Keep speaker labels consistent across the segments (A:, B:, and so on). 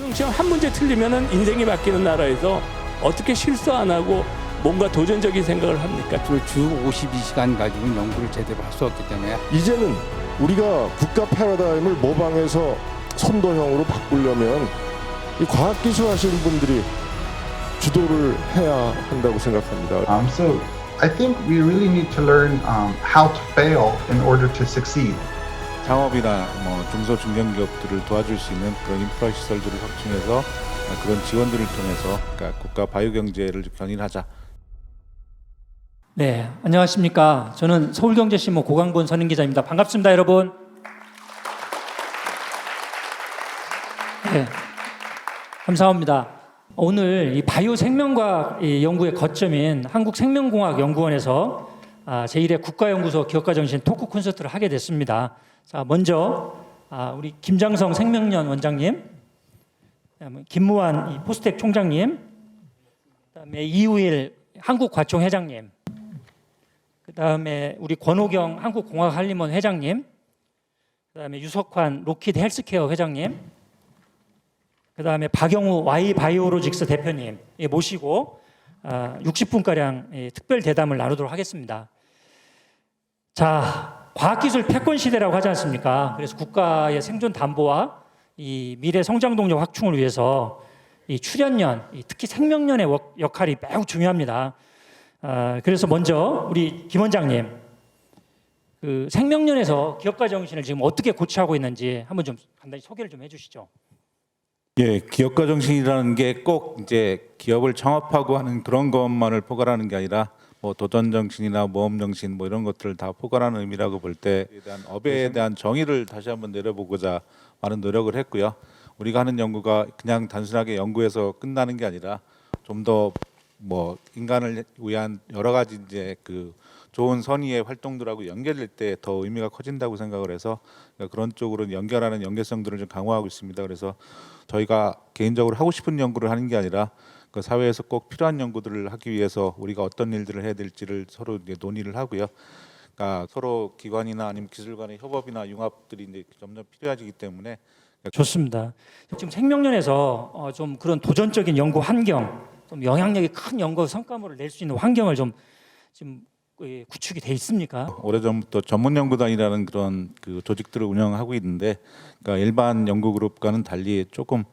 A: 국가고시험 시험 한 문제 틀리면은 인생이 바뀌는 나라에서 어떻게 실수 안 하고 뭔가 도전적인 생각을 합니까?
B: 주 52시간 가지고 연구를 제대로 할 수 없기 때문에
C: 이제는 우리가 국가 패러다임을 모방해서 선도형으로 바꾸려면 이 과학기술 하시는 분들이 주도를 해야 한다고 생각합니다.
D: So I think we really need to learn how to fail in order to succeed.
E: 창업이나 중소 중견기업들을 도와줄 수 있는 그런 인프라 시설들을 확충해서 그런 지원들을 통해서 그러니까 국가 바이오 경제를 견인하자.
F: 네, 안녕하십니까. 저는 서울경제신문 고강본 선임기자입니다. 반갑습니다, 여러분. 네, 감사합니다. 오늘 이 바이오 생명과학 연구의 거점인 한국생명공학연구원에서 제1회 국가연구소 기업가정신 토크 콘서트를 하게 됐습니다. 자, 먼저 우리 김장성 생명연 원장님, 김무환 포스텍 총장님, 그다음에 이우일 한국과총 회장님, 그다음에 우리 권호경 한국공학한림원 회장님, 그다음에 유석환 로키드 헬스케어 회장님, 그다음에 박영우 Y바이오로직스 대표님 모시고 60분가량 특별 대담을 나누도록 하겠습니다. 자, 과학기술 패권 시대라고 하지 않습니까? 그래서 국가의 생존 담보와 이 미래 성장 동력 확충을 위해서 이 출연연, 특히 생명연의 역할이 매우 중요합니다. 그래서 먼저 우리 김 원장님, 그 생명연에서 기업가 정신을 지금 어떻게 고취하고 있는지 한번 좀 간단히 소개를 좀 해주시죠.
E: 예, 기업가 정신이라는 게 꼭 이제 기업을 창업하고 하는 그런 것만을 포괄하는 게 아니라 도전 정신이나 모험 정신 이런 것들을 다 포괄하는 의미라고 볼 때에 대한 업에 대한 정의를 다시 한번 내려보고자 많은 노력을 했고요. 우리가 하는 연구가 그냥 단순하게 연구에서 끝나는 게 아니라 좀 더 인간을 위한 여러 가지 이제 그 좋은 선의의 활동들하고 연결될 때 더 의미가 커진다고 생각을 해서 그런 쪽으로 연결하는 연계성들을 좀 강화하고 있습니다. 그래서 저희가 개인적으로 하고 싶은 연구를 하는 게 아니라 그 사회에서 꼭 필요한 연구들을 하기 위해서 우리가 어떤 일들을 해야 될지를 서로 이제 논의를 하고요. 그러니까 서로 기관이나 아니면 기술 간의 협업이나 융합들이 이제 점점 필요해지기 때문에
F: 좋습니다. 지금 생명연에서 좀 그런 도전적인 연구 환경, 좀 영향력이 큰 연구 성과물을 낼 수 있는 환경을 좀 지금 구축이 돼 있습니까?
E: 오래전부터 전문연구단이라는 그런 그 조직들을 운영하고 있는데, 그러니까 일반 연구 그룹과는 달리 조금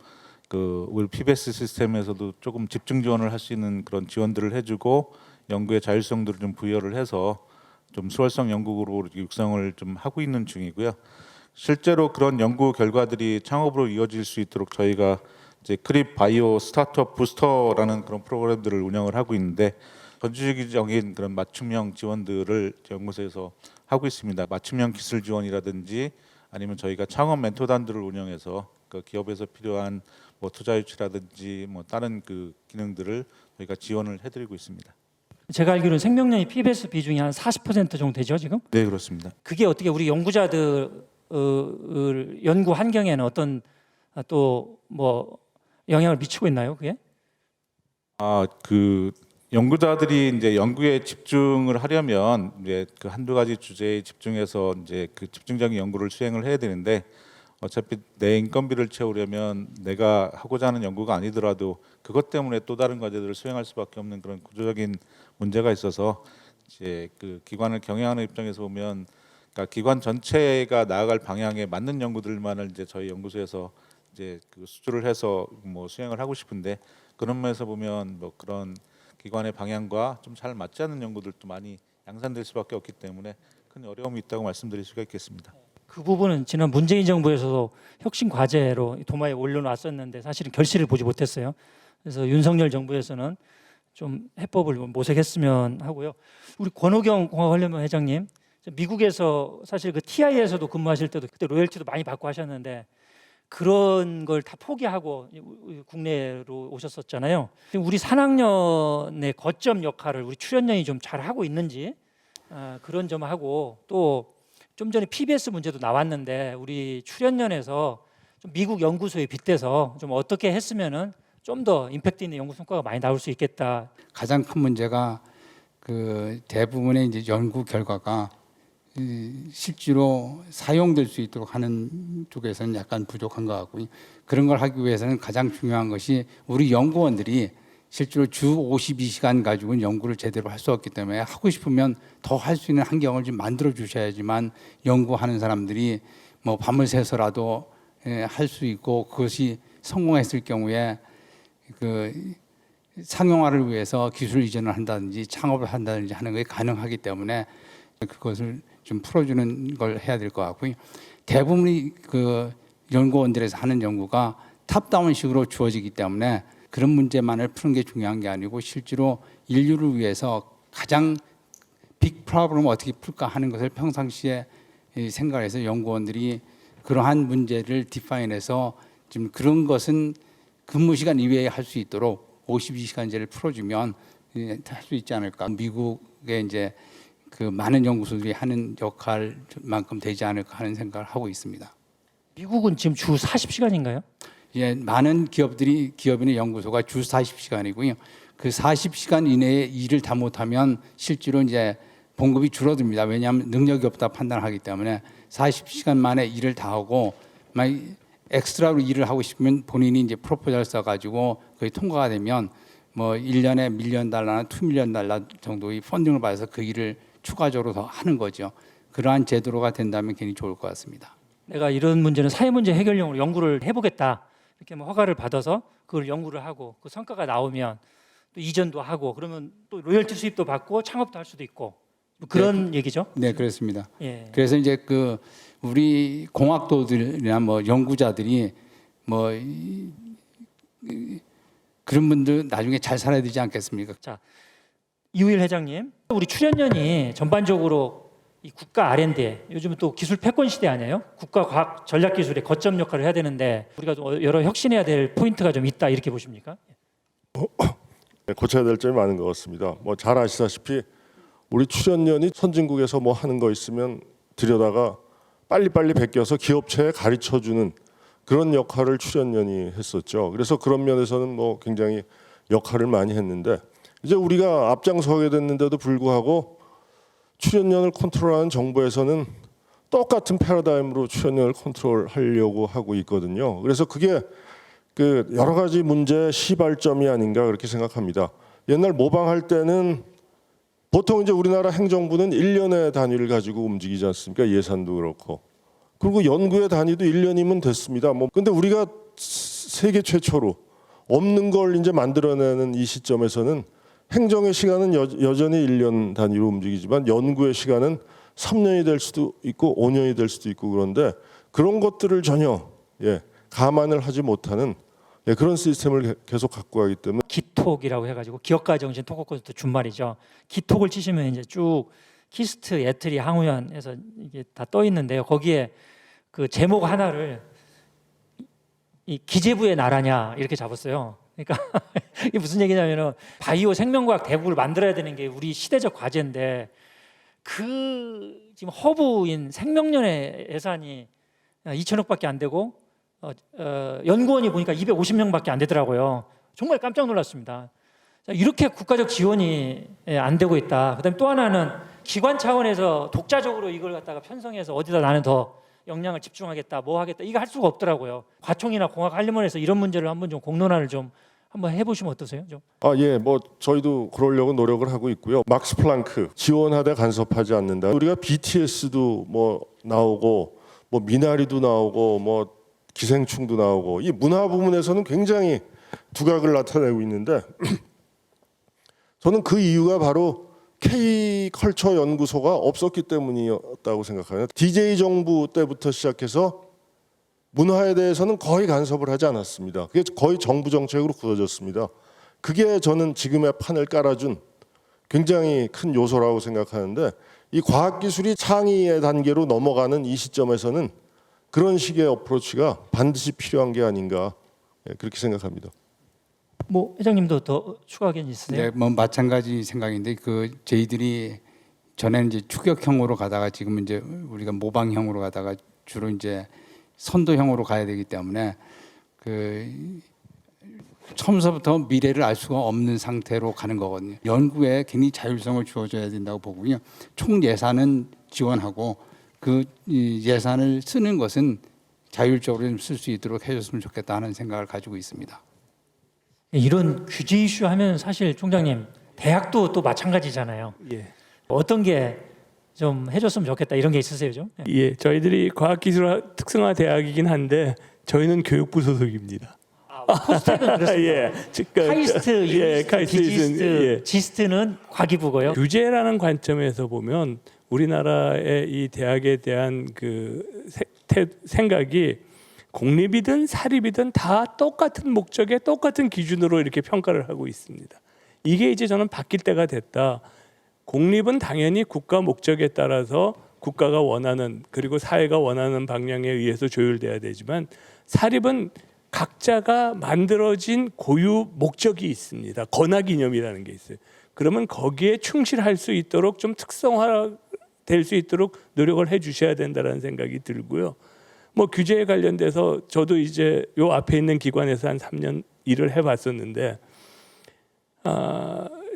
E: 우리 PBS 시스템에서도 조금 집중 지원을 할 수 있는 그런 지원들을 해주고 연구의 자율성들을 좀 부여를 해서 좀 수월성 연구 그룹으로 육성을 좀 하고 있는 중이고요. 실제로 그런 연구 결과들이 창업으로 이어질 수 있도록 저희가 이제 크립 바이오 스타트업 부스터라는 그런 프로그램들을 운영을 하고 있는데 전주적인 그런 맞춤형 지원들을 연구소에서 하고 있습니다. 맞춤형 기술 지원이라든지 아니면 저희가 창업 멘토단들을 운영해서 그 기업에서 필요한 투자 유치라든지 다른 그 기능들을 저희가 지원을 해드리고 있습니다.
F: 제가 알기로는 생명연이 PBS 비중이 한 40% 정도 되죠, 지금?
E: 네, 그렇습니다.
F: 그게 어떻게 우리 연구자들 연구 환경에는 어떤 또 영향을 미치고 있나요, 그게?
E: 연구자들이 이제 연구에 집중을 하려면 이제 그 한두 가지 주제에 집중해서 이제 그 집중적인 연구를 수행을 해야 되는데 어차피 내 인건비를 채우려면 내가 하고자 하는 연구가 아니더라도 그것 때문에 또 다른 과제들을 수행할 수밖에 없는 그런 구조적인 문제가 있어서 이제 그 기관을 경영하는 입장에서 보면 그러니까 기관 전체가 나아갈 방향에 맞는 연구들만을 이제 저희 연구소에서 이제 그 수주를 해서 수행을 하고 싶은데 그런 면에서 보면 그런 기관의 방향과 좀 잘 맞지 않는 연구들도 많이 양산될 수밖에 없기 때문에 큰 어려움이 있다고 말씀드릴 수가 있겠습니다.
F: 그 부분은 지난 문재인 정부에서도 혁신 과제로 도마에 올려놨었는데 사실은 결실을 보지 못했어요. 그래서 윤석열 정부에서는 좀 해법을 모색했으면 하고요. 우리 권호경 공학한림원 회장님, 미국에서 사실 그 TI에서도 근무하실 때도 그때 로열티도 많이 받고 하셨는데 그런 걸 다 포기하고 국내로 오셨었잖아요. 우리 산학년의 거점 역할을 우리 출연연이 좀 잘하고 있는지 그런 점하고 또 좀 전에 PBS 문제도 나왔는데 우리 출연연에서 좀 미국 연구소에 빗대서 좀 어떻게 했으면은 좀 더 임팩트 있는 연구 성과가 많이 나올 수 있겠다.
B: 가장 큰 문제가 그 대부분의 이제 연구 결과가 실제로 사용될 수 있도록 하는 쪽에서는 약간 부족한 것 같고요. 그런 걸 하기 위해서는 가장 중요한 것이 우리 연구원들이 실제로 주 52시간 가지고는 연구를 제대로 할 수 없기 때문에 하고 싶으면 더 할 수 있는 환경을 좀 만들어 주셔야지만 연구하는 사람들이 뭐 밤을 새서라도 할 수 있고, 그것이 성공했을 경우에 그 상용화를 위해서 기술 이전을 한다든지 창업을 한다든지 하는 게 가능하기 때문에 그것을 좀 풀어주는 걸 해야 될 것 같고요. 대부분이 그 연구원들에서 하는 연구가 탑다운식으로 주어지기 때문에 그런 문제만을 푸는 게 중요한 게 아니고 실제로 인류를 위해서 가장 빅 프로블럼 어떻게 풀까 하는 것을 평상시에 생각해서 연구원들이 그러한 문제를 디파인해서 지금 그런 것은 근무 시간 이외에 할 수 있도록 52시간제를 풀어주면 할 수 있지 않을까. 미국의 이제 그 많은 연구소들이 하는 역할만큼 되지 않을까 하는 생각을 하고 있습니다.
F: 미국은 지금 주 40시간인가요?
B: 예, 많은 기업인의 연구소가 주 40시간이고요. 그 40시간 이내에 일을 다 못하면 실제로 이제 봉급이 줄어듭니다. 왜냐하면 능력이 없다 판단하기 때문에 40시간 만에 일을 다 하고 만약 엑스트라로 일을 하고 싶으면 본인이 이제 프로포절 써가지고 그게 통과가 되면 뭐 1년에 $1,000,000나 $2,000,000 정도의 펀딩을 받아서 그 일을 추가적으로 더 하는 거죠. 그러한 제도가 된다면 굉장히 좋을 것 같습니다.
F: 내가 이런 문제는 사회 문제 해결용으로 연구를 해보겠다, 이렇게 뭐 허가를 받아서 그걸 연구를 하고 그 성과가 나오면 또 이전도 하고 그러면 또 로열티 수입도 받고 창업도 할 수도 있고 뭐 그런 얘기죠.
B: 네, 그렇습니다.
F: 예.
B: 그래서 이제 그 우리 공학도들이나 뭐 연구자들이 뭐 그런 분들 나중에 잘 살아야 되지 않겠습니까?
F: 자, 이우일 회장님, 우리 출연연이 전반적으로 이 국가 R&D, 요즘은 또 기술 패권 시대 아니에요? 국가 과학 전략 기술의 거점 역할을 해야 되는데 우리가 좀 여러 혁신해야 될 포인트가 좀 있다, 이렇게 보십니까?
C: 네, 고쳐야 될 점이 많은 것 같습니다. 뭐 잘 아시다시피 우리 출연연이 선진국에서 뭐 하는 거 있으면 들여다가 빨리빨리 베껴서 기업체에 가르쳐주는 그런 역할을 출연연이 했었죠. 그래서 그런 면에서는 뭐 굉장히 역할을 많이 했는데 이제 우리가 앞장서게 됐는데도 불구하고 출연연을 컨트롤하는 정부에서는 똑같은 패러다임으로 출연연을 컨트롤하려고 하고 있거든요. 그래서 그게 그 여러 가지 문제의 시발점이 아닌가 그렇게 생각합니다. 옛날 모방할 때는 보통 이제 우리나라 행정부는 1년의 단위를 가지고 움직이지 않습니까? 예산도 그렇고. 그리고 연구의 단위도 1년이면 됐습니다. 뭐 근데 우리가 세계 최초로 없는 걸 이제 만들어내는 이 시점에서는 행정의 시간은 여전히 1년 단위로 움직이지만 연구의 시간은 3년이 될 수도 있고 5년이 될 수도 있고 그런데 그런 것들을 전혀 감안을 하지 못하는 그런 시스템을 계속 갖고 가기 때문에
F: 기톡이라고 해가지고 기업가 정신 토크 콘서트 준말이죠. 기톡을 치시면 이제 쭉 키스트, 애트리, 항우연에서 이게 다 떠 있는데요. 거기에 그 제목 하나를 이 기재부의 나라냐 이렇게 잡았어요. 그러니까 이게 무슨 얘기냐면은 바이오 생명과학 대국을 만들어야 되는 게 우리 시대적 과제인데 그 지금 허브인 생명연의 예산이 2천억밖에 안 되고 연구원이 보니까 250명밖에 안 되더라고요. 정말 깜짝 놀랐습니다. 이렇게 국가적 지원이 안 되고 있다. 그다음에 또 하나는 기관 차원에서 독자적으로 이걸 갖다가 편성해서 어디다 나는 더 역량을 집중하겠다, 뭐 하겠다, 이거 할 수가 없더라고요. 과총이나 공학 한림원에서 이런 문제를 한번 좀 공론화를 좀 한번 해보시면 어떠세요? 좀.
C: 뭐 저희도 그러려고 노력을 하고 있고요. 막스 플랑크 지원하되 간섭하지 않는다. 우리가 BTS도 뭐 나오고 뭐 미나리도 나오고 뭐 기생충도 나오고 이 문화 부문에서는 굉장히 두각을 나타내고 있는데 저는 그 이유가 바로 K컬처 연구소가 없었기 때문이었다고 생각해요. DJ 정부 때부터 시작해서 문화에 대해서는 거의 간섭을 하지 않았습니다. 그게 거의 정부 정책으로 굳어졌습니다. 그게 저는 지금의 판을 깔아준 굉장히 큰 요소라고 생각하는데 이 과학기술이 창의의 단계로 넘어가는 이 시점에서는 그런 식의 어프로치가 반드시 필요한 게 아닌가 그렇게 생각합니다.
F: 뭐 회장님도 더 추가 의견 있으세요?
B: 네, 뭐 마찬가지 생각인데 그 저희들이 전에는 이제 추격형으로 가다가 지금 이제 우리가 모방형으로 가다가 주로 이제 선도형으로 가야 되기 때문에 그 처음서부터 미래를 알 수가 없는 상태로 가는 거거든요. 연구에 굉장히 자율성을 주어줘야 된다고 보고요. 총 예산은 지원하고 이 예산을 쓰는 것은 자율적으로 쓸 수 있도록 해줬으면 좋겠다 하는 생각을 가지고 있습니다.
F: 이런 규제 이슈 하면 사실 총장님 대학도 또 마찬가지잖아요.
A: 예.
F: 어떤 게 좀 해줬으면 좋겠다 이런 게 있으세요, 좀?
A: 예, 저희들이 과학기술 특성화 대학이긴 한데 저희는 교육부 소속입니다.
F: 포스텍은 그렇습니다.
A: 예,
F: 카이스트,
A: 예,
F: 유니스트,
A: 카이스트,
F: 디지스트,
A: 예.
F: 지스트는 과기부고요.
A: 규제라는 관점에서 보면 우리나라의 이 대학에 대한 그 생각이 공립이든 사립이든 다 똑같은 목적에 똑같은 기준으로 이렇게 평가를 하고 있습니다. 이게 이제 저는 바뀔 때가 됐다. 공립은 당연히 국가 목적에 따라서 국가가 원하는 그리고 사회가 원하는 방향에 의해서 조율돼야 되지만 사립은 각자가 만들어진 고유 목적이 있습니다. 권학 이념이라는 게 있어요. 그러면 거기에 충실할 수 있도록 좀 특성화 될 수 있도록 노력을 해 주셔야 된다는 생각이 들고요. 뭐 규제에 관련돼서 저도 이제 요 앞에 있는 기관에서 한 3년 일을 해봤었는데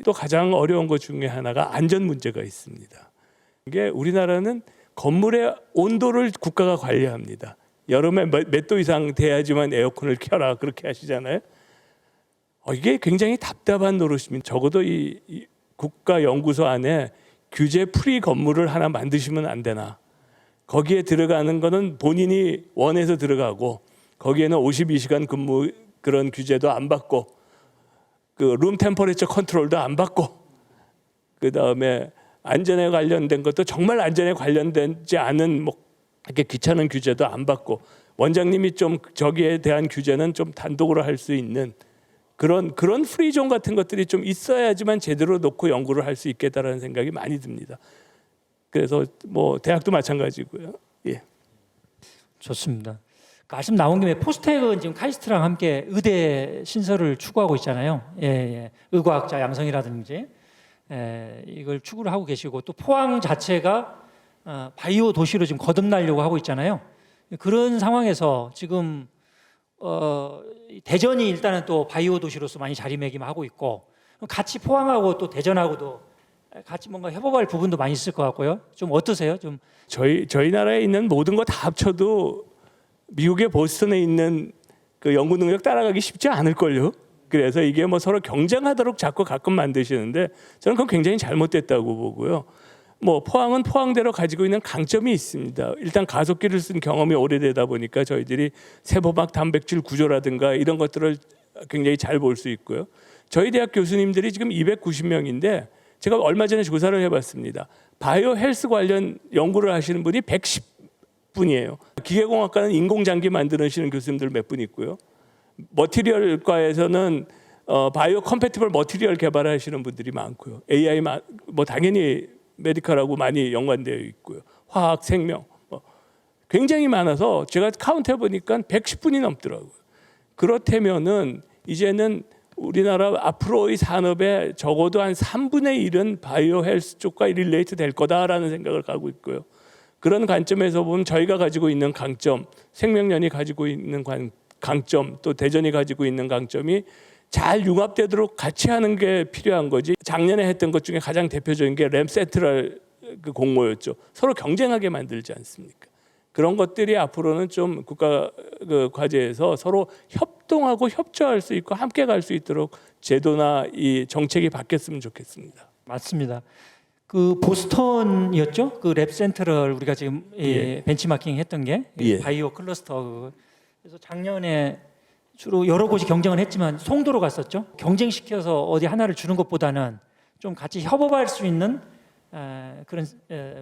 A: 또 가장 어려운 것 중에 하나가 안전 문제가 있습니다. 이게 우리나라는 건물의 온도를 국가가 관리합니다. 여름에 몇 도 이상 돼야지만 에어컨을 켜라 그렇게 하시잖아요. 이게 굉장히 답답한 노릇입니다. 적어도 이 국가 연구소 안에 규제 프리 건물을 하나 만드시면 안 되나. 거기에 들어가는 거는 본인이 원해서 들어가고 거기에는 52시간 근무 그런 규제도 안 받고 그 룸 템퍼레처 컨트롤도 안 받고 그다음에 안전에 관련된 것도 정말 안전에 관련되지 않은 뭐 이렇게 귀찮은 규제도 안 받고 원장님이 좀 저기에 대한 규제는 좀 단독으로 할 수 있는 그런 프리존 같은 것들이 좀 있어야지만 제대로 놓고 연구를 할 수 있겠다라는 생각이 많이 듭니다. 그래서 뭐 대학도 마찬가지고요. 예.
F: 좋습니다. 말씀 나온 김에 포스텍은 지금 카이스트랑 함께 의대 신설을 추구하고 있잖아요. 예. 의과학자 양성이라든지 이걸 추구를 하고 계시고 또 포항 자체가 바이오 도시로 지금 거듭나려고 하고 있잖아요. 그런 상황에서 지금 대전이 일단은 또 바이오 도시로서 많이 자리매김하고 있고 같이 포항하고 또 대전하고도 같이 뭔가 협업할 부분도 많이 있을 것 같고요. 좀 어떠세요? 좀
A: 저희 나라에 있는 모든 거 다 합쳐도 미국의 보스턴에 있는 그 연구 능력 따라가기 쉽지 않을 걸요. 그래서 이게 뭐 서로 경쟁하도록 자꾸 가끔 만드시는데 저는 그건 굉장히 잘못됐다고 보고요. 뭐 포항은 포항대로 가지고 있는 강점이 있습니다. 일단 가속기를 쓴 경험이 오래되다 보니까 저희들이 세포막 단백질 구조라든가 이런 것들을 굉장히 잘 볼 수 있고요. 저희 대학 교수님들이 지금 290명인데 제가 얼마 전에 조사를 해봤습니다. 바이오 헬스 관련 연구를 하시는 분이 110분이에요. 기계공학과는 인공장기 만드시는 교수님들 몇 분 있고요. 머티리얼과에서는 바이오 컴패티블 머티리얼 개발하시는 분들이 많고요. AI 뭐 당연히 메디컬하고 많이 연관되어 있고요. 화학, 생명 굉장히 많아서 제가 카운트 해보니까 110분이 넘더라고요. 그렇다면은 이제는 우리나라 앞으로의 산업에 적어도 한 3분의 1은 바이오 헬스 쪽과 릴레이트 될 거다라는 생각을 갖고 있고요. 그런 관점에서 보면 저희가 가지고 있는 강점, 생명연이 가지고 있는 강점, 또 대전이 가지고 있는 강점이 잘 융합되도록 같이 하는 게 필요한 거지. 작년에 했던 것 중에 가장 대표적인 게 램 센트럴 그 공모였죠. 서로 경쟁하게 만들지 않습니까? 그런 것들이 앞으로는 좀 국가 그 과제에서 서로 협동하고 협조할 수 있고 함께 갈 수 있도록 제도나 이 정책이 바뀌었으면 좋겠습니다.
F: 맞습니다. 그 보스턴이었죠? 그 랩 센터를 우리가 지금
A: 예.
F: 벤치마킹 했던 게
A: 예.
F: 바이오 클러스터. 그래서 작년에 주로 여러 곳이 경쟁을 했지만 송도로 갔었죠. 경쟁시켜서 어디 하나를 주는 것보다는 좀 같이 협업할 수 있는 그런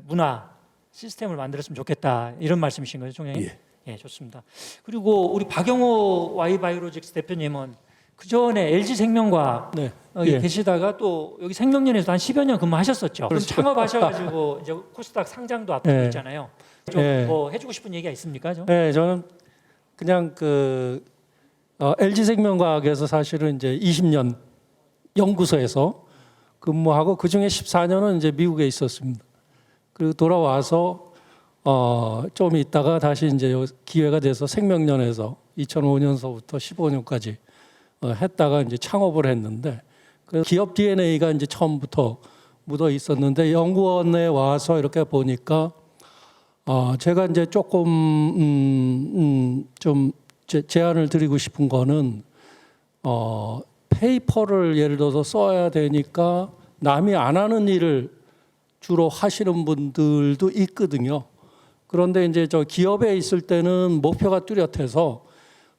F: 문화 시스템을 만들었으면 좋겠다 이런 말씀이신 거죠, 총장님?
A: 예.
F: 예, 좋습니다. 그리고 우리 박영호 Y바이오로직스 대표님은 그 전에 LG생명과학
A: 네.
F: 예. 계시다가 또 여기 생명연에서 한 10여 년 근무하셨었죠. 그럼 창업하셔가지고 이제 코스닥 상장도 앞두고
G: 네.
F: 있잖아요. 좀
G: 네.
F: 뭐 해주고 싶은 얘기가 있습니까? 좀?
G: 네, 저는 그냥 그 LG생명과학에서 사실은 이제 20년 연구소에서 근무하고 그 중에 14년은 이제 미국에 있었습니다. 그리고 돌아와서 좀 있다가 다시 이제 기회가 돼서 생명연에서 2005년서부터 15년까지 했다가 이제 창업을 했는데 그 기업 DNA가 이제 처음부터 묻어 있었는데 연구원에 와서 이렇게 보니까 제가 이제 조금 좀 제안을 드리고 싶은 거는 페이퍼를 예를 들어서 써야 되니까 남이 안 하는 일을 주로 하시는 분들도 있거든요. 그런데 이제 저 기업에 있을 때는 목표가 뚜렷해서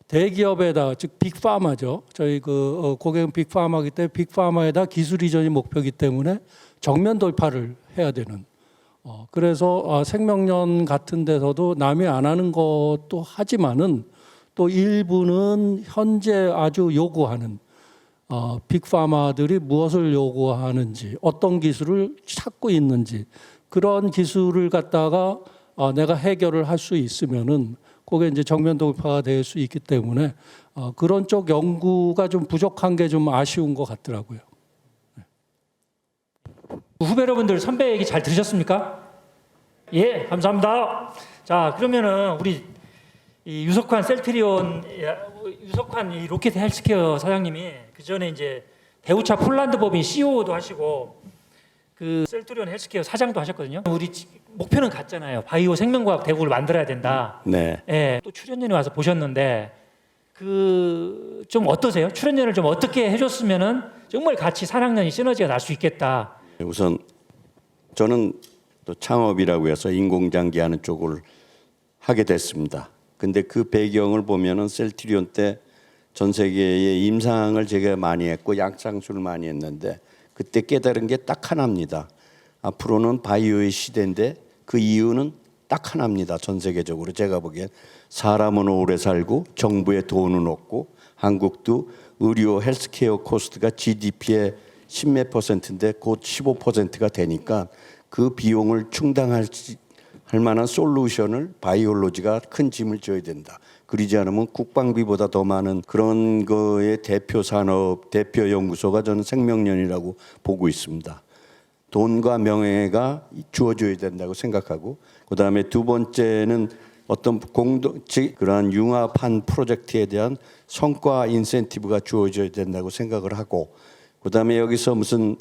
G: 대기업에다 즉 빅파마죠. 저희 그 고객은 빅파마이기 때문에 빅파마에다 기술 이전이 목표이기 때문에 정면 돌파를 해야 되는. 그래서 생명년 같은 데서도 남이 안 하는 것도 하지만은 또 일부는 현재 아주 요구하는 빅파마들이 무엇을 요구하는지 어떤 기술을 찾고 있는지 그런 기술을 갖다가 내가 해결을 할 수 있으면은 그게 이제 정면 돌파가 될 수 있기 때문에 그런 쪽 연구가 좀 부족한 게 좀 아쉬운 것 같더라고요.
F: 후배 여러분들 선배 얘기 잘 들으셨습니까? 예, 감사합니다. 자, 그러면은 우리 이 유석환 이 로켓 헬스케어 사장님이 그 전에 이제 대우차 폴란드 법인 CEO도 하시고 그 셀트리온 헬스케어 사장도 하셨거든요. 우리 목표는 같잖아요. 바이오 생명과학 대국을 만들어야 된다.
H: 네.
F: 예, 또 출연연에 와서 보셨는데 그 좀 어떠세요? 출연연을 좀 어떻게 해줬으면은 정말 같이 산학연이 시너지가 날 수 있겠다.
H: 우선 저는 또 창업이라고 해서 인공장기 하는 쪽을 하게 됐습니다. 근데 그 배경을 보면은 셀트리온 때 전 세계에 임상을 제가 많이 했고 약상수를 많이 했는데 그때 깨달은 게 딱 하나입니다. 앞으로는 바이오의 시대인데 그 이유는 딱 하나입니다. 전 세계적으로 제가 보기엔 사람은 오래 살고 정부에 돈은 없고 한국도 의료 헬스케어 코스트가 GDP의 10몇 %인데 곧 15%가 되니까 그 비용을 충당할 만한 솔루션을 바이올로지가 큰 짐을 져야 된다. 그러지 않으면 국방비보다 더 많은 그런 거의 대표 산업, 대표 연구소가 저는 생명연이라고 보고 있습니다. 돈과 명예가 주어져야 된다고 생각하고 그다음에 두 번째는 어떤 그러한 융합한 프로젝트에 대한 성과 인센티브가 주어져야 된다고 생각을 하고 그다음에 여기서 무슨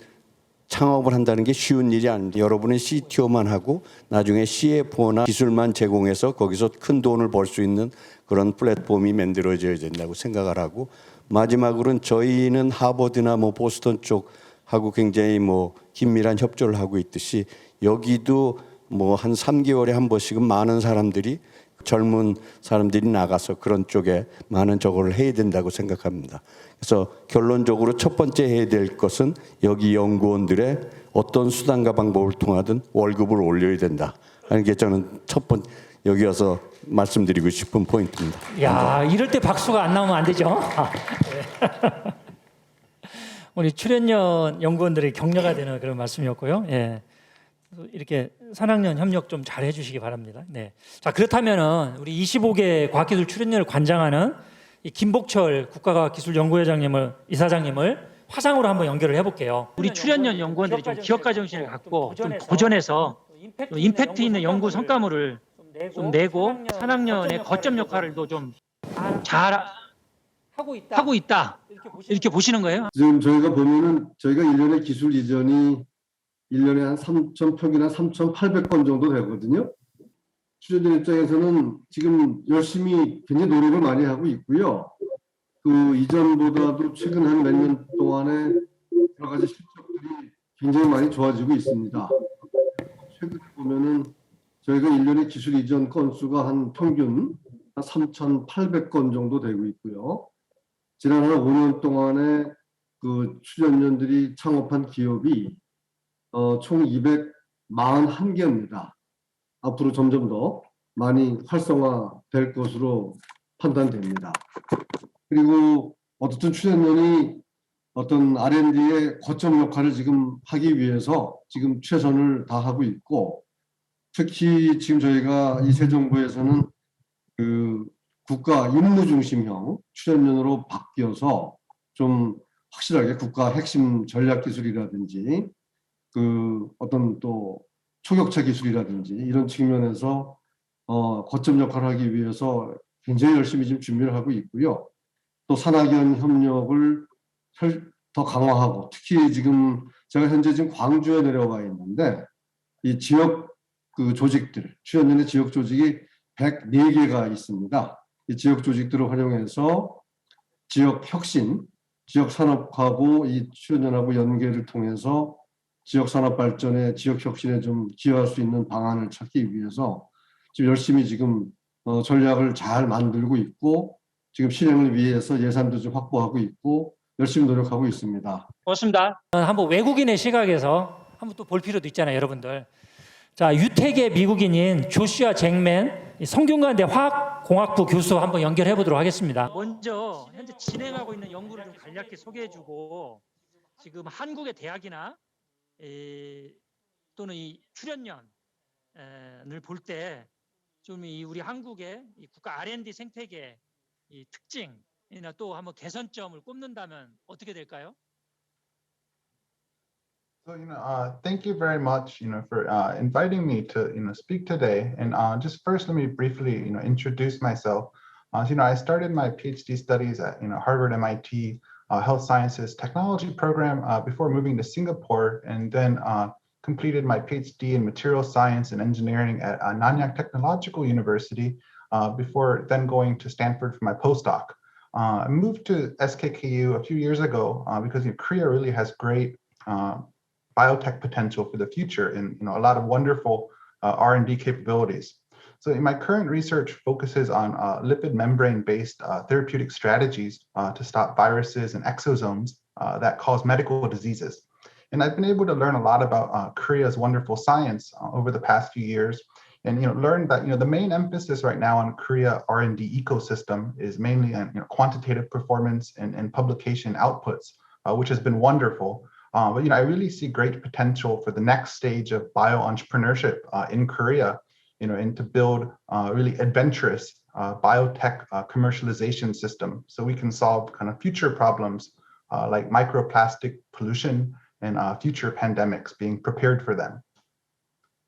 H: 창업을 한다는 게 쉬운 일이 아닙니다. 여러분은 CTO만 하고 나중에 CFO나 기술만 제공해서 거기서 큰 돈을 벌 수 있는 그런 플랫폼이 만들어져야 된다고 생각을 하고 마지막으로는 저희는 하버드나 뭐 보스턴 쪽하고 굉장히 뭐 긴밀한 협조를 하고 있듯이 여기도 뭐 한 3개월에 한 번씩은 많은 사람들이 젊은 사람들이 나가서 그런 쪽에 많은 저거를 해야 된다고 생각합니다. 그래서 결론적으로 첫 번째 해야 될 것은 여기 연구원들의 어떤 수단과 방법을 통하든 월급을 올려야 된다 하는 게 저는 첫 번째 여기 와서 말씀드리고 싶은 포인트입니다.
F: 야, 이럴 때 박수가 안 나오면 안 되죠. 우리 출연연 연구원들의 격려가 되는 그런 말씀이었고요. 예. 이렇게 산학연 협력 좀 잘 해주시기 바랍니다. 네. 자, 그렇다면은 우리 25개 과학기술 출연연을 관장하는 이 김복철 국가과학기술연구회장님을 이사장님을 화상으로 한번 연결을 해볼게요. 우리 출연연 연구원들이 좀 기업가 정신을 갖고 좀 도전해서 임팩트 있는 연구 성과물을 좀 내고 산학연의 거점 역할을도 좀 잘 하고 있다. 이렇게 보시는 거예요?
I: 지금 저희가 보면은 저희가 1년에 기술 이전이 1년에 한 3천 평균 한 3,800건 정도 되거든요. 취재진 입장에서는 지금 열심히 굉장히 노력을 많이 하고 있고요. 그 이전보다도 최근 한 몇 년 동안에 여러 가지 실적들이 굉장히 많이 좋아지고 있습니다. 최근에 보면은 저희가 1년에 기술 이전 건수가 한 평균 한 3,800건 정도 되고 있고요. 지난 한 5년 동안에 그 출연연들이 창업한 기업이 총 241개입니다. 앞으로 점점 더 많이 활성화될 것으로 판단됩니다. 그리고 어떻든 출연연이 어떤 R&D의 거점 역할을 지금 하기 위해서 지금 최선을 다하고 있고 특히 지금 저희가 이 새 정부에서는 그 국가 임무 중심형 출연연으로 바뀌어서 좀 확실하게 국가 핵심 전략 기술이라든지 그 어떤 또 초격차 기술이라든지 이런 측면에서 거점 역할을 하기 위해서 굉장히 열심히 지금 준비를 하고 있고요. 또 산학연 협력을 더 강화하고, 특히 지금 제가 현재 지금 광주에 내려와 있는데 이 지역 그 조직들, 출연연의 지역 조직이 104개가 있습니다. 이 지역 조직들을 활용해서 지역 혁신, 지역 산업하고 이 출연연하고 연계를 통해서 지역 산업 발전에, 지역 혁신에 좀 기여할 수 있는 방안을 찾기 위해서 지금 열심히 지금 전략을 잘 만들고 있고, 지금 실행을 위해서 예산도 좀 확보하고 있고 열심히 노력하고 있습니다.
F: 고맙습니다. 한번 외국인의 시각에서 한번 또 볼 필요도 있잖아요, 여러분들. 자, 유택의 미국인인 조슈아 잭맨 성균관대 화학공학부 교수 한번 연결해 보도록 하겠습니다. 먼저 현재 진행하고 있는 연구를 좀 간략히 소개해주고, 지금 한국의 대학이나 또는 이 출연연을 볼 때 좀 이 우리 한국의 이 국가 R&D 생태계 이 특징이나 또 한번 개선점을 꼽는다면 어떻게 될까요?
D: So, thank you very much, for inviting me to, speak today. And just first, let me briefly, introduce myself. I started my PhD studies at, Harvard, MIT, Health Sciences Technology program before moving to Singapore, and then completed my PhD in Material Science and Engineering at Nanyang Technological University before then going to Stanford for my postdoc. I moved to SKKU a few years ago because Korea really has great biotech potential for the future and a lot of wonderful R&D capabilities. So my current research focuses on lipid membrane-based therapeutic strategies to stop viruses and exosomes that cause medical diseases. And I've been able to learn a lot about Korea's wonderful science over the past few years, and learned that the main emphasis right now on Korea R&D ecosystem is mainly on quantitative performance and publication outputs, which has been wonderful. But I really see great potential for the next stage of bio-entrepreneurship in Korea, and to build really adventurous biotech commercialization system so we can solve kind of future problems like microplastic pollution and future pandemics, being prepared for them.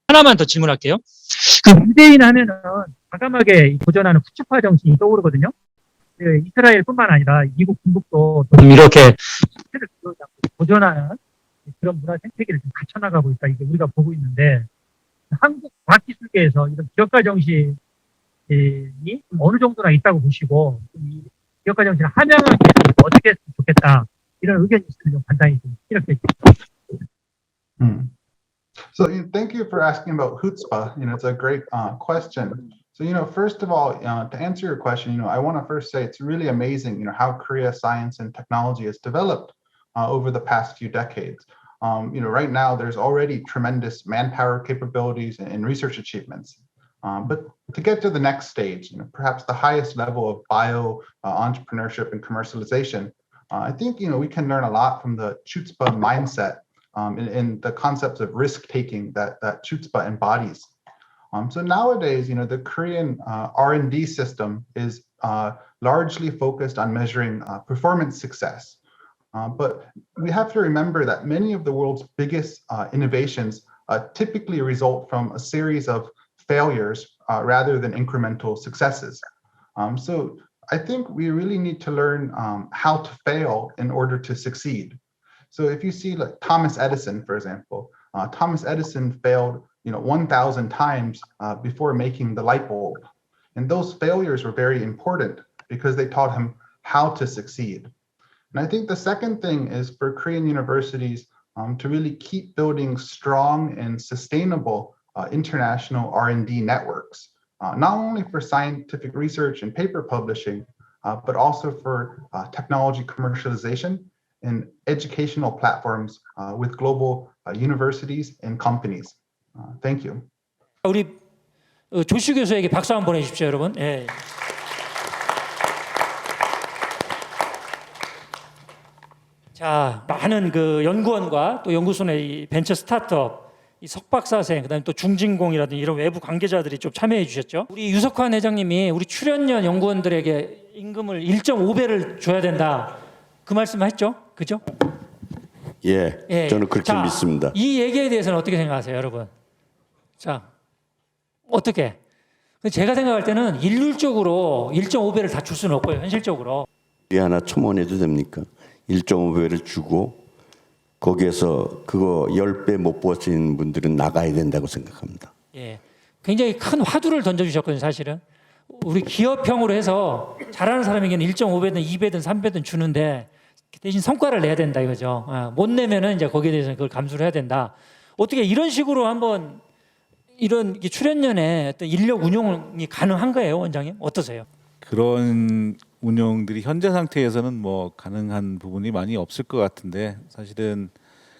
F: 하나만 더 질문할게요.
J: 그 문재인 하면은 과감하게 도전하는 구축화 정신이 떠오르거든요. 이스라엘뿐만 아니라 미국, 중국도 이렇게 도전하는 그런 문화 생태계를 좀 갖춰나가고 있다. 이게 우리가 보고 있는데, 한국 과학기술계에서 이런 기업가 정신이 어느 정도나 있다고 보시고, 이 기업가 정신을 함양하기 위해서 어떻게 했으면 좋겠다, 이런 의견이 있으면 좀 간단히 좀 이렇게.
D: So thank you for asking about chutzpah. It's a great question. So first of all, to answer your question, I want to first say it's really amazing, how Korea science and technology has developed over the past few decades. Right now there's already tremendous manpower capabilities and research achievements. But to get to the next stage, perhaps the highest level of bio entrepreneurship and commercialization, I think we can learn a lot from the chutzpah mindset in the concepts of risk-taking that chutzpah embodies. So nowadays, the Korean R&D system is largely focused on measuring performance success. But we have to remember that many of the world's biggest innovations typically result from a series of failures rather than incremental successes. So I think we really need to learn how to fail in order to succeed. So if you see like Thomas Edison, for example, Thomas Edison failed 1,000 times before making the light bulb. And those failures were very important because they taught him how to succeed. And I think the second thing is for Korean universities to really keep building strong and sustainable international R&D networks, not only for scientific research and paper publishing, but also for technology commercialization and educational platforms with global universities and companies. Thank you.
F: 우리 조슈 교수에게 박수 한번 보내주십시오, 여러분. 예. 자, 많은 그 연구원과 또 연구소 내 벤처 스타트업, 이 석박사생, 그다음에 또 중진공이라든지 이런 외부 관계자들이 좀 참여해 주셨죠. 우리 유석환 회장님이 우리 출연연 연구원들에게 임금을 1.5배를 줘야 된다, 그 말씀하셨죠, 그죠?
H: 예, 저는 그렇게
F: 자,
H: 믿습니다.
F: 이 얘기에 대해서는 어떻게 생각하세요, 여러분? 자, 어떻게? 제가 생각할 때는 일률적으로 1.5배를 다 줄 수는 없고요, 현실적으로.
H: 하나 첨언해도 됩니까? 1.5배를 주고 거기에서 그거 10배 못 버티는 분들은 나가야 된다고 생각합니다.
F: 예, 굉장히 큰 화두를 던져주셨거든요. 사실은 우리 기업형으로 해서 잘하는 사람에게는 1.5배든 2배든 3배든 주는데 대신 성과를 내야 된다 이거죠. 못 내면은 이제 거기에 대해서 그걸 감수를 해야 된다. 어떻게 이런 식으로 한번 이런 출연연의 어떤 인력 운용이 가능한 거예요, 원장님? 어떠세요?
E: 그런 운영들이 현재 상태에서는 뭐 가능한 부분이 많이 없을 것 같은데 사실은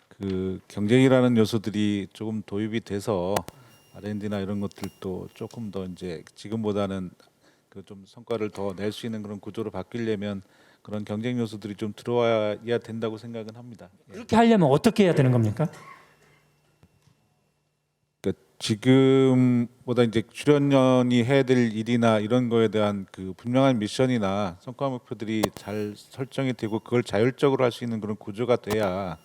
E: 그 경쟁이라는 요소들이 조금 도입이 돼서 R&D나 이런 것들도 조금 더 이제 지금보다는 그 좀 성과를 더 낼 수 있는 그런 구조로 바뀌려면 그런 경쟁 요소들이 좀 들어와야 된다고 생각은 합니다. 예.
F: 그렇게 하려면 어떻게 해야 되는 겁니까?
E: 그러니까 지금보다 이제 출연연이 해야 될 일이나 이런 거에 대한 그 분명한 미션이나 성과 목표들이 잘 설정이 되고 그걸 자율적으로 할 수 있는 그런 구조가 돼야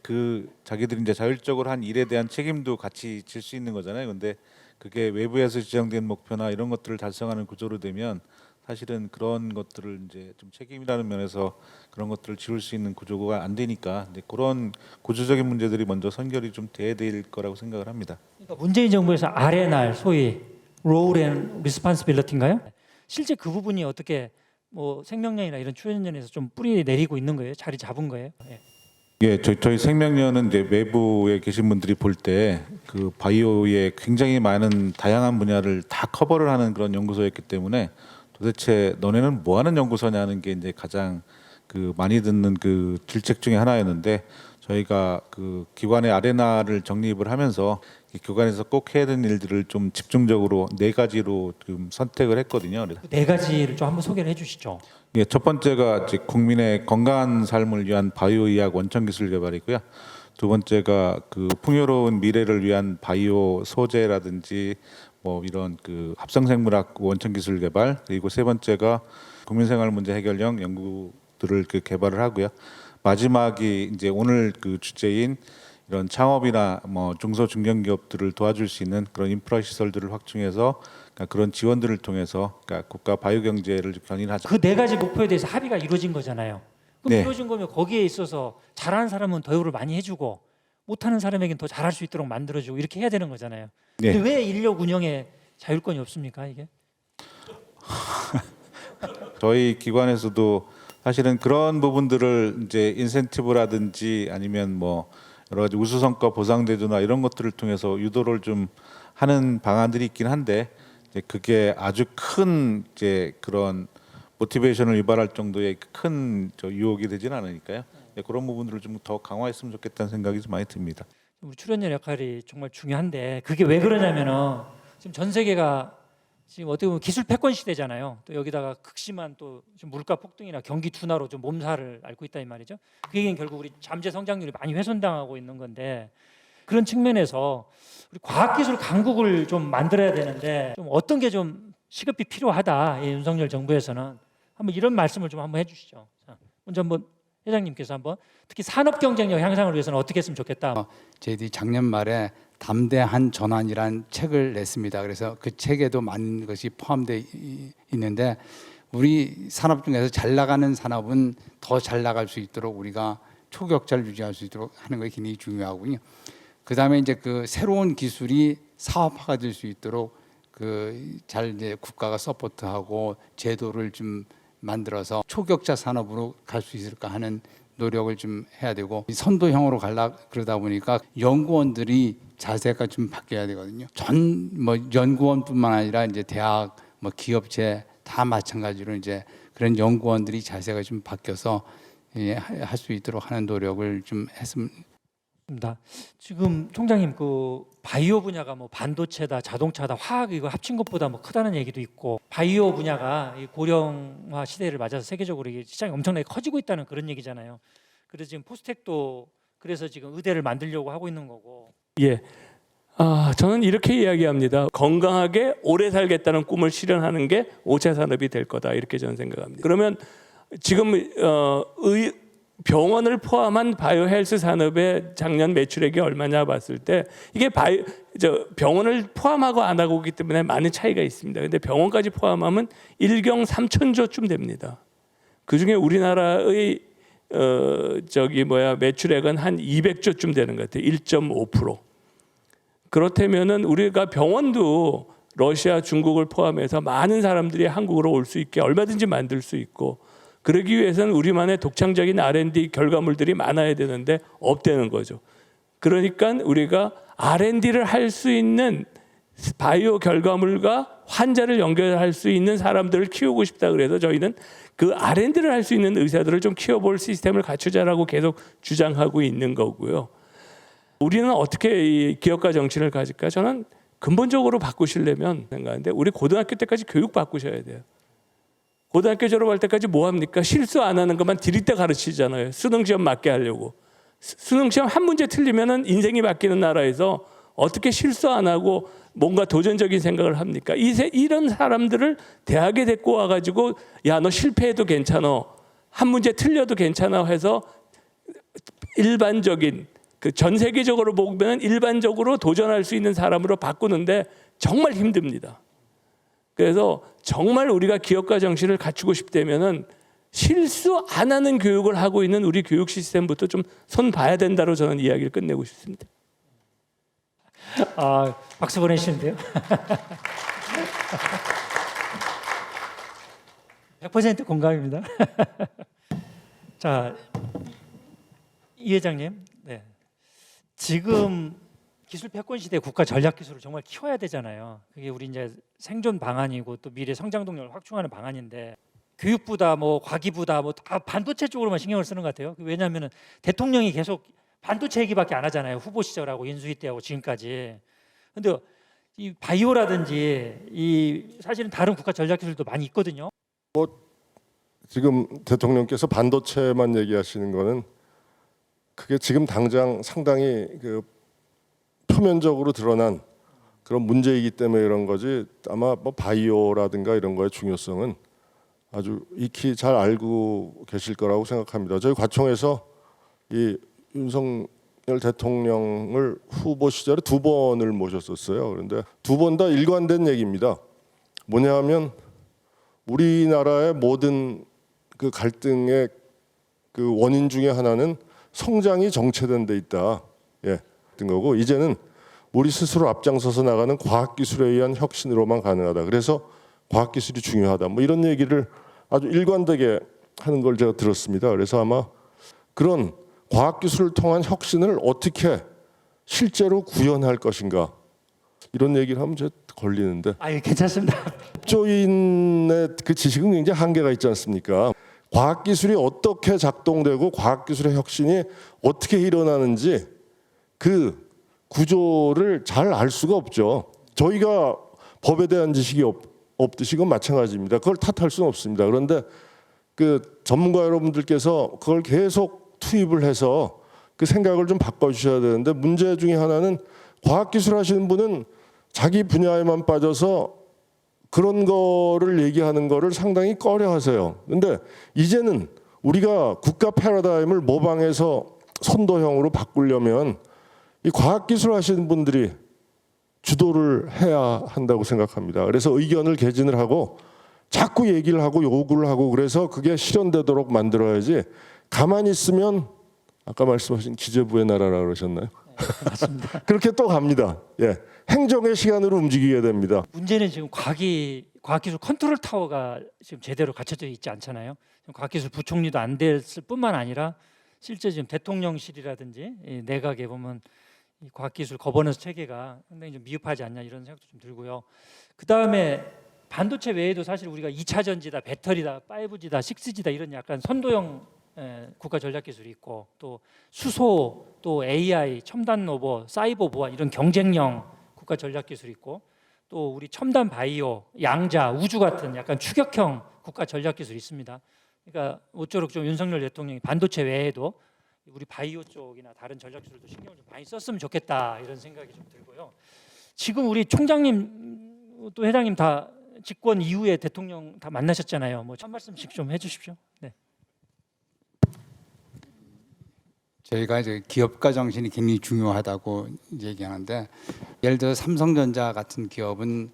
E: 그 자기들이 이제 자율적으로 한 일에 대한 책임도 같이 질 수 있는 거잖아요. 근데 그게 외부에서 지정된 목표나 이런 것들을 달성하는 구조로 되면 사실은 그런 것들을 이제 좀 책임이라는 면에서 그런 것들을 지울 수 있는 구조가 안 되니까 그런 구조적인 문제들이 먼저 선결이 좀 돼야 될 거라고 생각을 합니다.
F: 그러니까 문재인 정부에서 R&R 소위 Role and Responsibility인가요? 실제 그 부분이 어떻게 뭐 생명연이나 이런 출연연에서 좀 뿌리 내리고 있는 거예요? 자리 잡은 거예요? 예.
E: 예, 저희 생명연은 이제 외부에 계신 분들이 볼 때 그 바이오의 굉장히 많은 다양한 분야를 다 커버를 하는 그런 연구소였기 때문에 도대체 너네는 뭐 하는 연구소냐는 게 이제 가장 그 많이 듣는 그 질책 중에 하나였는데 저희가 그 기관의 R&R을 정립을 하면서 이 기관에서 꼭 해야 되는 일들을 좀 집중적으로 4가지로 좀 선택을 했거든요.
F: 그 4가지를 좀 한번 소개를 해주시죠.
E: 예, 첫 번째가 이제 국민의 건강한 삶을 위한 바이오 의학 원천 기술 개발이고요. 두 번째가 그 풍요로운 미래를 위한 바이오 소재라든지 뭐 이런 그 합성생물학 원천 기술 개발, 그리고 세 번째가 국민생활 문제 해결형 연구들을 그 개발을 하고요. 마지막이 이제 오늘 그 주제인 이런 창업이나 뭐 중소 중견기업들을 도와줄 수 있는 그런 인프라 시설들을 확충해서 그러니까 그런 지원들을 통해서 그러니까 국가 바이오 경제를 견인하자.
F: 그 4가지 목표에 대해서 합의가 이루어진 거잖아요. 그럼
E: 네.
F: 이루어진 거면 거기에 있어서 잘하는 사람은 대우를 많이 해주고 못하는 사람에게는 더 잘할 수 있도록 만들어주고 이렇게 해야 되는 거잖아요.
E: 네.
F: 근데 왜 인력 운영에 자율권이 없습니까 이게?
E: 저희 기관에서도 사실은 그런 부분들을 이제 인센티브라든지 아니면 뭐 여러 가지 우수성과 보상 제도나 이런 것들을 통해서 유도를 좀 하는 방안들이 있긴 한데 이제 그게 아주 큰 이제 그런 모티베이션을 유발할 정도의 큰 유혹이 되지는 않으니까요. 그런 부분들을 좀 더 강화했으면 좋겠다는 생각이 좀 많이 듭니다.
F: 우리 출연연 역할이 정말 중요한데 그게 왜 그러냐면은 지금 전 세계가 지금 어떻게 보면 기술 패권 시대잖아요. 또 여기다가 극심한 또 지금 물가 폭등이나 경기 둔화로 좀 몸살을 앓고 있다 이 말이죠. 그 얘기는 결국 우리 잠재 성장률이 많이 훼손당하고 있는 건데 그런 측면에서 우리 과학기술 강국을 좀 만들어야 되는데 좀 어떤 게 좀 시급히 필요하다. 이 윤석열 정부에서는 한번 이런 말씀을 좀 한번 해주시죠. 자, 먼저 한번 회장님께서 한번 특히 산업 경쟁력 향상을 위해서는 어떻게 했으면 좋겠다.
B: 저희들이 작년 말에 담대한 전환이란 책을 냈습니다. 그래서 그 책에도 많은 것이 포함되어 있는데 우리 산업 중에서 잘 나가는 산업은 더 잘 나갈 수 있도록 우리가 초격차를 유지할 수 있도록 하는 것이 굉장히 중요하고요. 그 다음에 이제 그 새로운 기술이 사업화가 될 수 있도록 그 잘 이제 국가가 서포트하고 제도를 좀 만들어서 초격차 산업으로 갈 수 있을까 하는 노력을 좀 해야 되고 선도형으로 그러다 보니까 연구원들이 자세가 좀 바뀌어야 되거든요. 전 뭐 연구원뿐만 아니라 이제 대학, 뭐 기업체 다 마찬가지로 이제 그런 연구원들이 자세가 좀 바뀌어서 할 수 있도록 하는 노력을 좀 했으면.
F: 지금 총장님 그 바이오 분야가 뭐 반도체다, 자동차다, 화학 이거 합친 것보다 뭐 크다는 얘기도 있고 바이오 분야가 이 고령화 시대를 맞아서 세계적으로 이게 시장이 엄청나게 커지고 있다는 그런 얘기잖아요. 그래서 지금 포스텍도 그래서 지금 의대를 만들려고 하고 있는 거고.
A: 예. 저는 이렇게 이야기합니다. 건강하게 오래 살겠다는 꿈을 실현하는 게 5차 산업이 될 거다. 이렇게 저는 생각합니다. 그러면 지금 병원을 포함한 바이오 헬스 산업의 작년 매출액이 얼마냐 봤을 때 이게 병원을 포함하고 안 하고 있기 때문에 많은 차이가 있습니다. 근데 병원까지 포함하면 1경 3천조쯤 됩니다. 그 중에 우리나라의 매출액은 한 200조쯤 되는 것 같아요. 1.5%. 그렇다면은 우리가 병원도 러시아, 중국을 포함해서 많은 사람들이 한국으로 올 수 있게 얼마든지 만들 수 있고, 그러기 위해서는 우리만의 독창적인 R&D 결과물들이 많아야 되는데 없다는 거죠. 그러니까 우리가 R&D를 할 수 있는 바이오 결과물과 환자를 연결할 수 있는 사람들을 키우고 싶다 그래서 저희는 그 R&D를 할 수 있는 의사들을 좀 키워볼 시스템을 갖추자라고 계속 주장하고 있는 거고요. 우리는 어떻게 이 기업가 정신을 가질까? 저는 근본적으로 바꾸시려면 생각하는데, 우리 고등학교 때까지 교육 바꾸셔야 돼요. 고등학교 졸업할 때까지 뭐 합니까? 실수 안 하는 것만 디립대 가르치잖아요. 수능 시험 맞게 하려고. 수능 시험 한 문제 틀리면은 인생이 바뀌는 나라에서 어떻게 실수 안 하고 뭔가 도전적인 생각을 합니까? 이런 사람들을 대학에 데리고 와가지고 야, 너 실패해도 괜찮아, 한 문제 틀려도 괜찮아 해서 일반적인 전 세계적으로 보면 일반적으로 도전할 수 있는 사람으로 바꾸는데 정말 힘듭니다. 그래서 정말 우리가 기업가 정신을 갖추고 싶다면은 실수 안 하는 교육을 하고 있는 우리 교육 시스템부터 좀 손 봐야 된다로 저는 이야기를 끝내고 싶습니다.
F: 아, 박수 보내시는데요. 100% 공감입니다. 자, 이 회장님, 네. 지금 기술 패권 시대 국가 전략 기술을 정말 키워야 되잖아요. 그게 우리 이제 생존 방안이고 또 미래 성장 동력을 확충하는 방안인데, 교육부다 뭐 과기부다 뭐 다 반도체 쪽으로만 신경을 쓰는 것 같아요. 왜냐하면 대통령이 계속 반도체 얘기밖에 안 하잖아요. 후보 시절하고 인수위 때하고 지금까지. 근데 이 바이오라든지 이 사실은 다른 국가 전략 기술도 많이 있거든요.
C: 지금 대통령께서 반도체만 얘기하시는 거는 그게 지금 당장 상당히 표면적으로 드러난 그런 문제이기 때문에 이런 거지, 아마 뭐 바이오라든가 이런 거의 중요성은 아주 익히 잘 알고 계실 거라고 생각합니다. 저희 과총에서 이 윤석열 대통령을 후보 시절에 2번을 모셨었어요. 그런데 2번 다 일관된 얘기입니다. 뭐냐하면 우리나라의 모든 그 갈등의 그 원인 중에 하나는 성장이 정체된 데 있다. 된 거고, 이제는 우리 스스로 앞장서서 나가는 과학기술에 의한 혁신으로만 가능하다. 그래서 과학기술이 중요하다. 뭐 이런 얘기를 아주 일관되게 하는 걸 제가 들었습니다. 그래서 아마 그런 과학기술을 통한 혁신을 어떻게 실제로 구현할 것인가, 이런 얘기를 하면 제가 걸리는데,
F: 아, 괜찮습니다.
C: 법조인의 그 지식은 굉장히 한계가 있지 않습니까? 과학기술이 어떻게 작동되고 과학기술의 혁신이 어떻게 일어나는지 그 구조를 잘 알 수가 없죠. 저희가 법에 대한 지식이 없듯이 그건 마찬가지입니다. 그걸 탓할 수는 없습니다. 그런데 그 전문가 여러분들께서 그걸 계속 투입을 해서 그 생각을 좀 바꿔주셔야 되는데, 문제 중에 하나는 과학기술 하시는 분은 자기 분야에만 빠져서 그런 거를 얘기하는 거를 상당히 꺼려하세요. 근데 이제는 우리가 국가 패러다임을 모방해서 선도형으로 바꾸려면 이 과학기술 하시는 분들이 주도를 해야 한다고 생각합니다. 그래서 의견을 개진을 하고 자꾸 얘기를 하고 요구를 하고, 그래서 그게 실현되도록 만들어야지, 가만히 있으면 아까 말씀하신 기재부의 나라라 그러셨나요?
F: 네, 맞습니다.
C: 그렇게 또 갑니다. 행정의 시간으로 움직이게 됩니다.
F: 문제는 지금 과학기술 컨트롤 타워가 지금 제대로 갖춰져 있지 않잖아요. 과학기술 부총리도 안 됐을 뿐만 아니라 실제 지금 대통령실이라든지 이 내각에 보면 이 과학기술 거버넌스 체계가 상당히 좀 미흡하지 않냐, 이런 생각도 좀 들고요. 그 다음에 반도체 외에도 사실 우리가 2차 전지다, 배터리다, 5G다, 6G다 이런 약간 선도형 국가 전략 기술이 있고, 또 수소, 또 AI, 첨단 로봇, 사이버 보안 이런 경쟁형 국가 전략 기술이 있고, 또 우리 첨단 바이오, 양자, 우주 같은 약간 추격형 국가 전략 기술이 있습니다. 그러니까 모쪼록 좀 윤석열 대통령이 반도체 외에도 우리 바이오 쪽이나 다른 전략 기술도 신경을 좀 많이 썼으면 좋겠다, 이런 생각이 좀 들고요. 지금 우리 총장님 또 회장님 다 집권 이후에 대통령 다 만나셨잖아요. 뭐 한 말씀씩 좀 해주십시오. 네.
B: 저희가 이제 기업가 정신이 굉장히 중요하다고 얘기하는데, 예를 들어 삼성전자 같은 기업은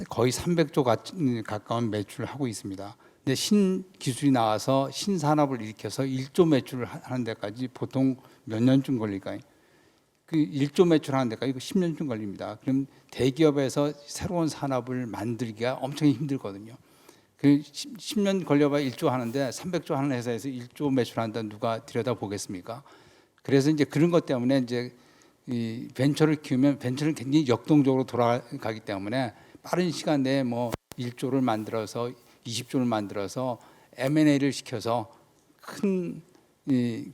B: 거의 300조 가까운 매출을 하고 있습니다. 근데 신기술이 나와서 신산업을 일으켜서 1조 매출을 하는 데까지 보통 몇 년쯤 걸릴까요? 그 1조 매출하는 데까지 이거 10년쯤 걸립니다. 그럼 대기업에서 새로운 산업을 만들기가 엄청 힘들거든요. 그 10년 걸려봐야 1조 하는데 300조 하는 회사에서 1조 매출한다 누가 들여다 보겠습니까? 그래서 이제 그런 것 때문에 이제 이 벤처를 키우면 벤처는 굉장히 역동적으로 돌아가기 때문에 빠른 시간 내에 뭐 1조를 만들어서 20조를 만들어서 M&A를 시켜서 큰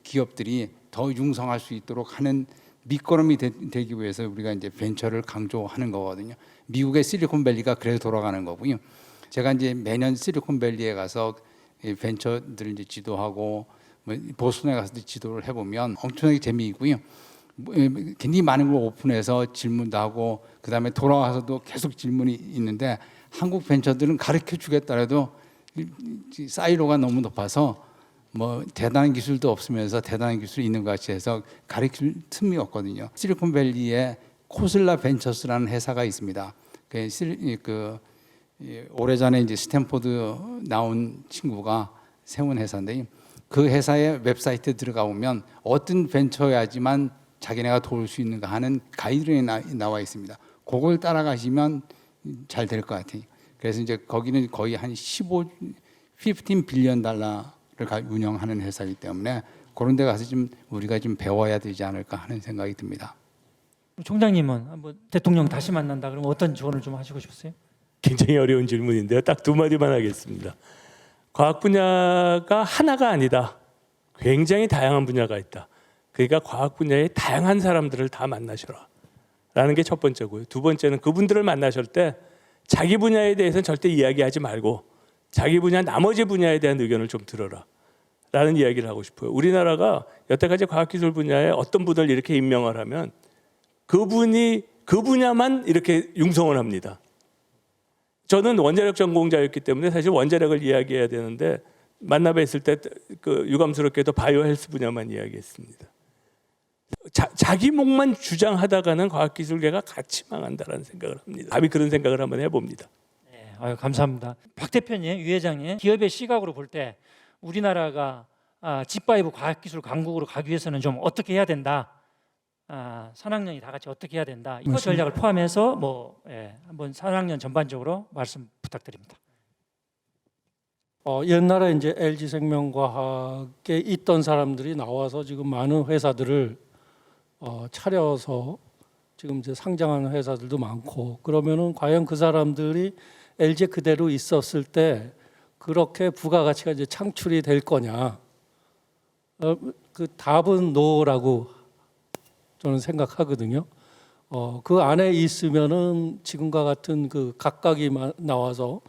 B: 기업들이 더 융성할 수 있도록 하는 밑거름이 되기 위해서 우리가 이제 벤처를 강조하는 거거든요. 미국의 실리콘밸리가 그래서 돌아가는 거고요. 제가 이제 매년 실리콘밸리에 가서 벤처들을 이제 지도하고 보스턴에 가서 지도를 해보면 엄청나게 재미있고요. 굉장히 많은 걸 오픈해서 질문도 하고 그다음에 돌아와서도 계속 질문이 있는데 한국 벤처들은 가르쳐 주겠다라도 사이로가 너무 높아서 뭐 대단한 기술도 없으면서 대단한 기술이 있는 것 같이 해서 가르칠 틈이 없거든요. 실리콘밸리에 코슬라 벤처스라는 회사가 있습니다. 오래전에 이제 스탠포드 나온 친구가 세운 회사인데 그 회사의 웹사이트에 들어가 보면 어떤 벤처여야지만 자기네가 도울 수 있는가 하는 가이드라인이 나와 있습니다. 그걸 따라가시면 잘 될 것 같아요. 그래서 이제 거기는 거의 한 15 빌리언 달러를 운영하는 회사이기 때문에 그런 데 가서 좀 우리가 좀 배워야 되지 않을까 하는 생각이 듭니다.
F: 총장님은 한번 대통령 다시 만난다 그러면 어떤 조언을 좀 하시고 싶으세요?
A: 굉장히 어려운 질문인데요. 딱 두 마디만 하겠습니다. 과학 분야가 하나가 아니다. 굉장히 다양한 분야가 있다. 그러니까 과학 분야의 다양한 사람들을 다 만나셔라 라는 게 첫 번째고요. 두 번째는 그분들을 만나실 때 자기 분야에 대해서는 절대 이야기하지 말고 자기 분야 나머지 분야에 대한 의견을 좀 들어라 라는 이야기를 하고 싶어요. 우리나라가 여태까지 과학기술 분야에 어떤 분을 이렇게 임명을 하면 그분이 그 분야만 이렇게 융성을 합니다. 저는 원자력 전공자였기 때문에 사실 원자력을 이야기해야 되는데 만나 뵀을 때 그 유감스럽게도 바이오 헬스 분야만 이야기했습니다. 자기 목만 주장하다가는 과학기술계가 같이 망한다라는 생각을 합니다. 답이 그런 생각을 한번 해봅니다.
F: 네, 감사합니다. 박 대표님, 유 회장님, 기업의 시각으로 볼 때 우리나라가 G5 과학기술 강국으로 가기 위해서는 좀 어떻게 해야 된다. 산학년이 다 같이 어떻게 해야 된다. 이거 전략을 포함해서 한번 산학년 전반적으로 말씀 부탁드립니다.
G: 옛날에 이제 LG생명과학에 있던 사람들이 나와서 지금 많은 회사들을 차려서 지금 이제 상장하는 회사들도 많고 그러면은 과연 그 사람들이 LG 그대로 있었을 때 그렇게 부가가치가 이제 창출이 될 거냐? 그 답은 노라고 저는 생각하거든요. 그 안에 있으면은 지금과 같은 그 각각이 나와서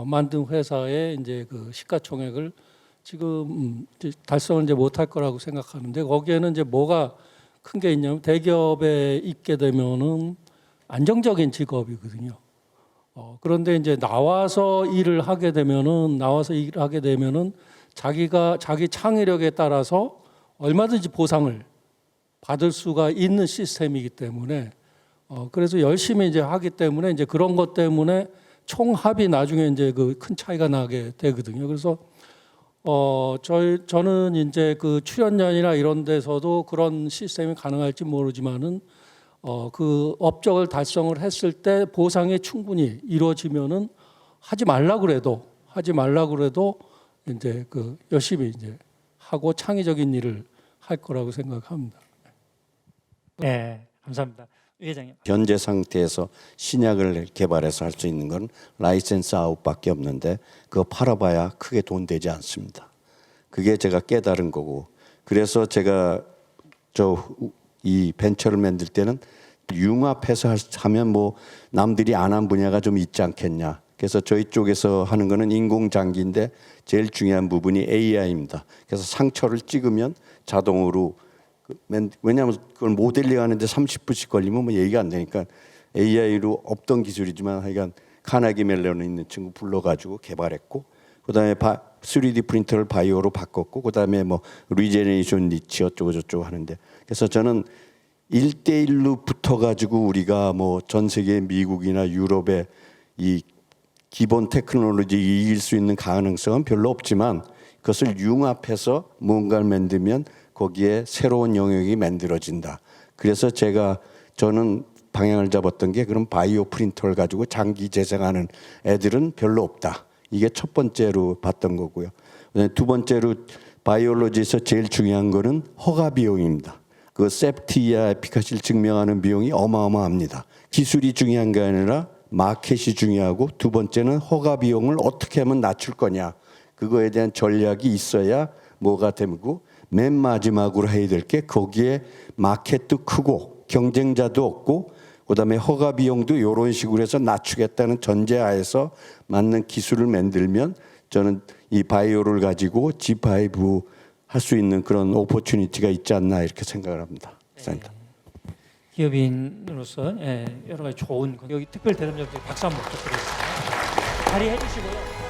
G: 만든 회사의 이제 그 시가총액을 지금 달성을 이제 못할 거라고 생각하는데 거기에는 이제 뭐가 큰 게 있냐면 대기업에 있게 되면은 안정적인 직업이거든요. 그런데 이제 나와서 일을 하게 되면은 자기 창의력에 따라서 얼마든지 보상을 받을 수가 있는 시스템이기 때문에 그래서 열심히 이제 하기 때문에 이제 그런 것 때문에 총합이 나중에 이제 그 큰 차이가 나게 되거든요. 그래서 저는 이제 그 출연연이나 이런 데서도 그런 시스템이 가능할지 모르지만은 그 업적을 달성을 했을 때 보상이 충분히 이루어지면은 하지 말라 그래도 이제 그 열심히 이제 하고 창의적인 일을 할 거라고 생각합니다.
F: 네, 감사합니다. 유 회장님.
H: 현재 상태에서 신약을 개발해서 할 수 있는 건 라이센스 아웃밖에 없는데 그거 팔아봐야 크게 돈 되지 않습니다. 그게 제가 깨달은 거고 그래서 제가 이 벤처를 만들 때는 융합해서 하면 뭐 남들이 안 한 분야가 좀 있지 않겠냐. 그래서 저희 쪽에서 하는 거는 인공장기인데 제일 중요한 부분이 AI입니다. 그래서 상처를 찍으면 자동으로 왜냐하면 그걸 모델링 하는데 30분씩 걸리면 뭐 얘기가 안 되니까 AI로 없던 기술이지만 하여간 카네기 멜론에 있는 친구 불러가지고 개발했고 그다음에 3D 프린터를 바이오로 바꿨고 그다음에 뭐 리제네이션 니치 어쩌고 저쩌고 하는데 그래서 저는 1대1로 붙어가지고 우리가 뭐 전 세계 미국이나 유럽의 이 기본 테크놀로지 이길 수 있는 가능성은 별로 없지만 그것을 융합해서 무언가를 만들면 거기에 새로운 영역이 만들어진다. 그래서 저는 방향을 잡았던 게 그런 바이오 프린터를 가지고 장기 재생하는 애들은 별로 없다. 이게 첫 번째로 봤던 거고요. 두 번째로 바이올로지에서 제일 중요한 거는 허가 비용입니다. 그 세프티와 에피카시를 증명하는 비용이 어마어마합니다. 기술이 중요한 게 아니라 마켓이 중요하고 두 번째는 허가 비용을 어떻게 하면 낮출 거냐. 그거에 대한 전략이 있어야 뭐가 되고 맨 마지막으로 해야 될 게 거기에 마켓도 크고 경쟁자도 없고 그다음에 허가 비용도 이런 식으로 해서 낮추겠다는 전제하에서 맞는 기술을 만들면 저는 이 바이오를 가지고 G5 할 수 있는 그런 오퍼튜니티가 있지 않나 이렇게 생각을 합니다. 감사합니다.
F: 기업인으로서 여러 가지 좋은 여기 특별 대담자분들 박수 한번 부탁드리겠습니다. 자리해 주시고요.